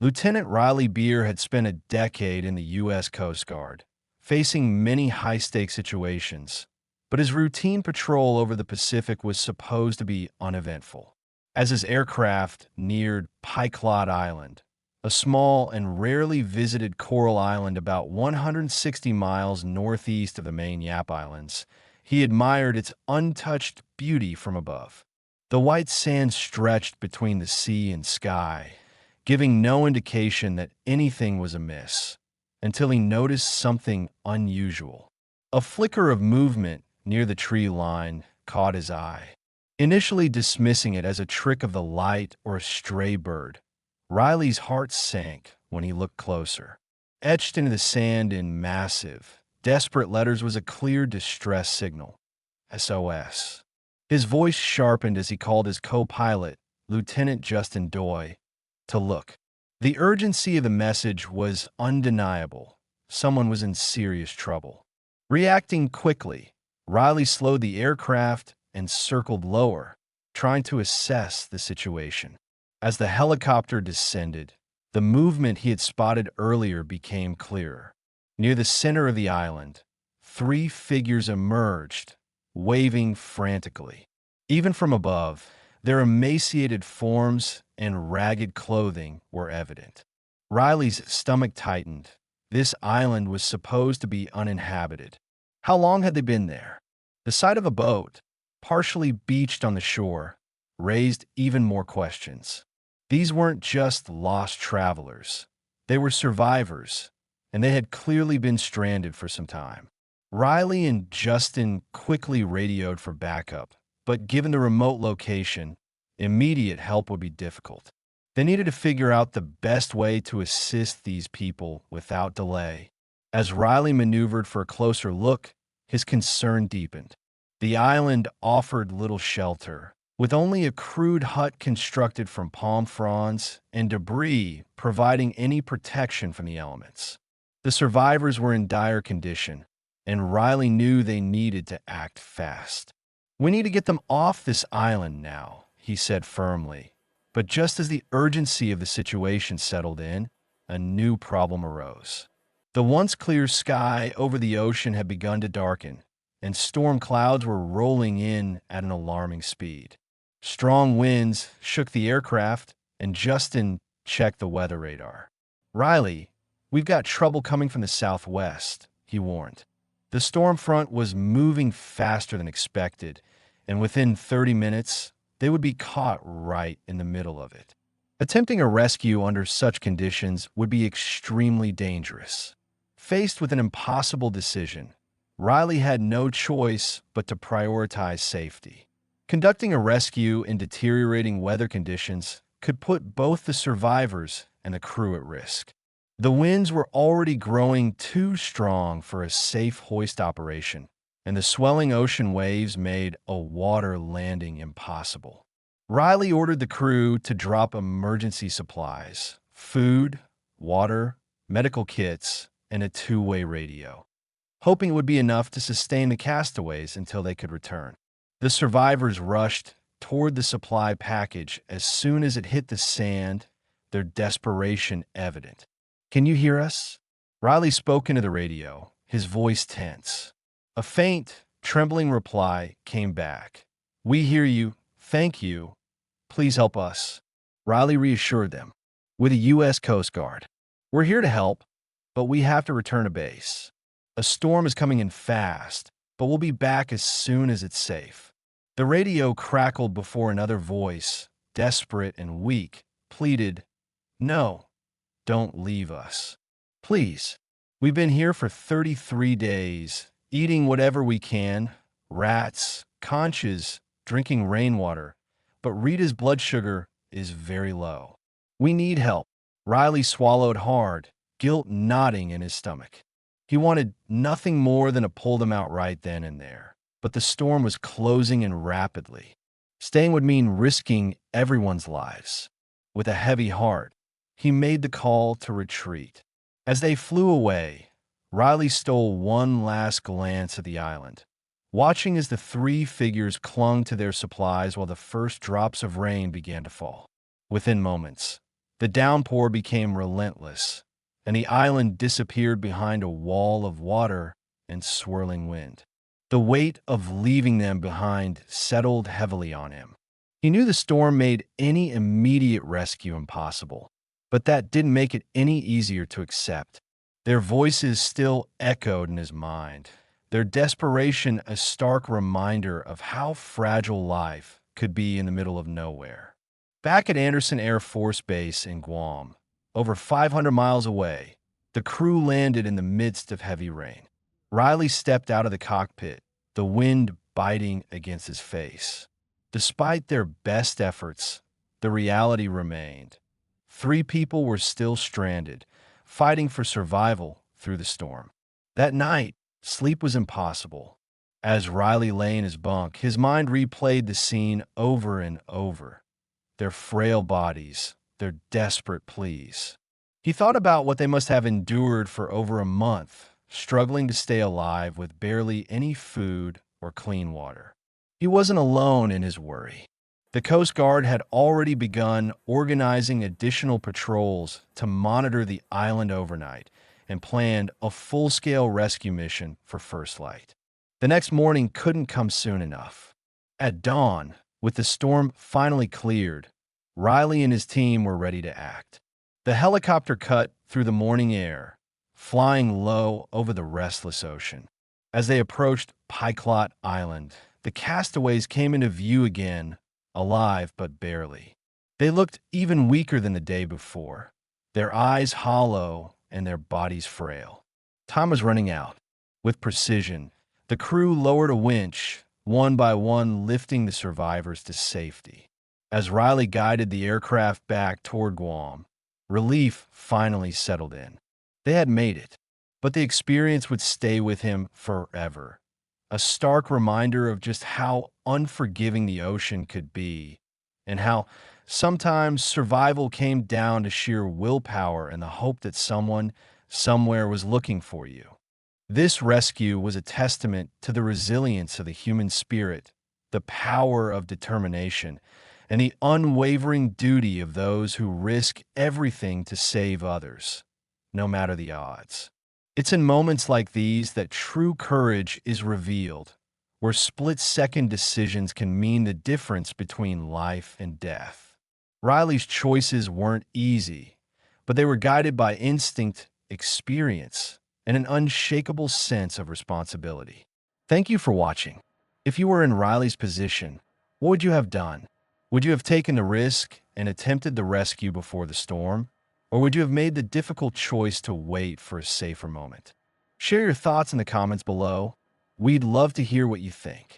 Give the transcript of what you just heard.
Lieutenant Riley Beer had spent a decade in the U.S. Coast Guard, facing many high-stakes situations, but his routine patrol over the Pacific was supposed to be uneventful. As his aircraft neared Pyclot Island, a small and rarely visited coral island about 160 miles northeast of the main Yap Islands, he admired its untouched beauty from above. The white sand stretched between the sea and sky, giving no indication that anything was amiss, until he noticed something unusual. A flicker of movement near the tree line caught his eye. Initially dismissing it as a trick of the light or a stray bird, Riley's heart sank when he looked closer. Etched into the sand in massive, desperate letters was a clear distress signal. SOS. His voice sharpened as he called his co-pilot, Lieutenant Justin Doy, to look. The urgency of the message was undeniable. Someone was in serious trouble. Reacting quickly, Riley slowed the aircraft and circled lower, trying to assess the situation. As the helicopter descended, the movement he had spotted earlier became clearer. Near the center of the island, three figures emerged, waving frantically. Even from above, their emaciated forms and ragged clothing were evident. Riley's stomach tightened. This island was supposed to be uninhabited. How long had they been there? The sight of a boat, partially beached on the shore, raised even more questions. These weren't just lost travelers. They were survivors, and they had clearly been stranded for some time. Riley and Justin quickly radioed for backup, but given the remote location, immediate help would be difficult. They needed to figure out the best way to assist these people without delay. As Riley maneuvered for a closer look, his concern deepened. The island offered little shelter, with only a crude hut constructed from palm fronds and debris providing any protection from the elements. The survivors were in dire condition, and Riley knew they needed to act fast. "We need to get them off this island now," he said firmly. But just as the urgency of the situation settled in, a new problem arose. The once clear sky over the ocean had begun to darken, and storm clouds were rolling in at an alarming speed. Strong winds shook the aircraft, and Justin checked the weather radar. "Riley, we've got trouble coming from the southwest," he warned. The storm front was moving faster than expected, and within 30 minutes, they would be caught right in the middle of it. Attempting a rescue under such conditions would be extremely dangerous. Faced with an impossible decision, Riley had no choice but to prioritize safety. Conducting a rescue in deteriorating weather conditions could put both the survivors and the crew at risk. The winds were already growing too strong for a safe hoist operation, and the swelling ocean waves made a water landing impossible. Riley ordered the crew to drop emergency supplies, food, water, medical kits, and a two-way radio, hoping it would be enough to sustain the castaways until they could return. The survivors rushed toward the supply package as soon as it hit the sand, their desperation evident. "Can you hear us?" Riley spoke into the radio, his voice tense. A faint, trembling reply came back. "We hear you. Thank you. Please help us." Riley reassured them. "With the U.S. Coast Guard. We're here to help, but we have to return to base. A storm is coming in fast, but we'll be back as soon as it's safe." The radio crackled before another voice, desperate and weak, pleaded, "No, don't leave us. Please. We've been here for 33 days, eating whatever we can, rats, conches, drinking rainwater, but Rita's blood sugar is very low. We need help." Riley swallowed hard, guilt knotting in his stomach. He wanted nothing more than to pull them out right then and there, but the storm was closing in rapidly. Staying would mean risking everyone's lives. With a heavy heart, he made the call to retreat. As they flew away, Riley stole one last glance at the island, watching as the three figures clung to their supplies while the first drops of rain began to fall. Within moments, The downpour became relentless, and the island disappeared behind a wall of water and swirling wind. The weight of leaving them behind settled heavily on him. He knew the storm made any immediate rescue impossible, but that didn't make it any easier to accept. Their voices still echoed in his mind, their desperation a stark reminder of how fragile life could be in the middle of nowhere. Back at Anderson Air Force Base in Guam, over 500 miles away, the crew landed in the midst of heavy rain. Riley stepped out of the cockpit, the wind biting against his face. Despite their best efforts, the reality remained. 3 people were still stranded, fighting for survival through the storm. That night, sleep was impossible. As Riley lay in his bunk, his mind replayed the scene over and over. Their frail bodies, their desperate pleas. He thought about what they must have endured for over a month, struggling to stay alive with barely any food or clean water. He wasn't alone in his worry. The Coast Guard had already begun organizing additional patrols to monitor the island overnight and planned a full-scale rescue mission for first light. The next morning couldn't come soon enough. At dawn, with the storm finally cleared, Riley and his team were ready to act. The helicopter cut through the morning air, flying low over the restless ocean. As they approached Pyclot Island, the castaways came into view again, alive but barely. They looked even weaker than the day before, their eyes hollow and their bodies frail. Time was running out. With precision, the crew lowered a winch, one by one lifting the survivors to safety. As Riley guided the aircraft back toward Guam, relief finally settled in. They had made it, but the experience would stay with him forever. A stark reminder of just how unforgiving the ocean could be, and how sometimes survival came down to sheer willpower and the hope that someone, somewhere was looking for you. This rescue was a testament to the resilience of the human spirit, the power of determination, and the unwavering duty of those who risk everything to save others, no matter the odds. It's in moments like these that true courage is revealed, where split-second decisions can mean the difference between life and death. Riley's choices weren't easy, but they were guided by instinct, experience, and an unshakable sense of responsibility. Thank you for watching. If you were in Riley's position, what would you have done? Would you have taken the risk and attempted the rescue before the storm? Or would you have made the difficult choice to wait for a safer moment? Share your thoughts in the comments below. We'd love to hear what you think.